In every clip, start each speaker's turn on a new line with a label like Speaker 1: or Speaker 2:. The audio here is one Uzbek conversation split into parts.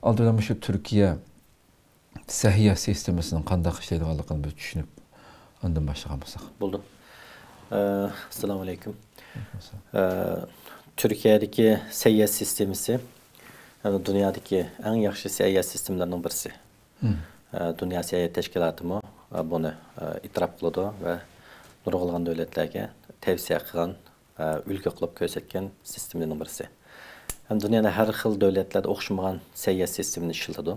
Speaker 1: Aldıdan şu Türkiye səhiyyə sisteminin qandaq işləydiğini biz düşünüb ondan başlayamızıq.
Speaker 2: Buldum. Assalamu alaikum. Türkiye'deki səhiyyə sistemisi yani dünyadaki en yaxşı səhiyyə sistemlerinden birisi. Dünya Səhiyyə Təşkilatı mı bunu itiraf qıldı ve nurgulğan devletlerge tavsiye qilgan, ülke qılıb göstərən sistemlerden birisi. Yani dünyada her xil devletlerde oxşamagan səhiyyə sistemini işletiyor.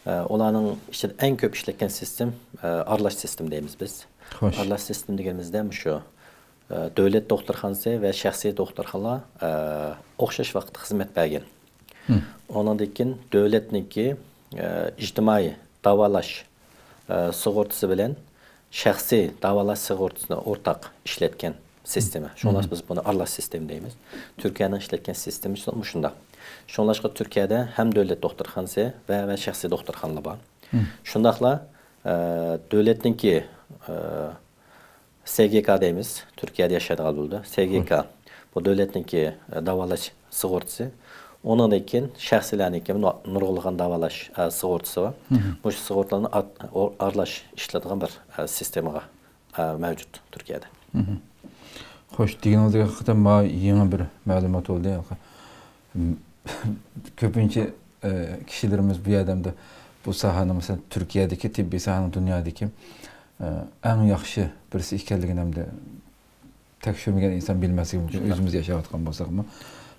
Speaker 2: Olanın işte en köp işleten sistem aralaş sistem deyimiz biz. Aralaş sistem degenimizde şu devlet doktorxanası ve şəxsi doktorxanalar oxşaş vaqt xizmət bergen. Ondan devletninki ictimai davalaş sığortası bilen şəxsi davalaş sığortasını ortak işletken sistemi. Şunlar biz bunu aralaş sistem deyimiz. Türkiye'nin işletken sistemi şunda. Şunlaşqa Türkiye'de hem devlet doktorxanası ve şəxsi doktorxanalar var. Şundaqla devletninki SGK deyimiz. Türkiye'de yaşadığı buldu. SGK bu devletninki davalaş sığortası. Ona da şəxsilərinki nurgulğan davalaş sığortası var. Bu sığortaların aralaş işletilen bir sistemi mevcut Türkiye'de.
Speaker 1: Hoş, degenizde hakikaten ma yeni bir məlumat oldu. Köpünçe kişilerimiz bu adamda bu sahanın mesela Türkiye'deki tibbi sahanın dünyadaki en yaxşı birisi ikənligini hem de tekşürmegen insan bilmesi mümkün. Özümüz yaşayatqan bolsaq ama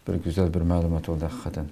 Speaker 1: bir güzel bir məlumat oldu hakikaten.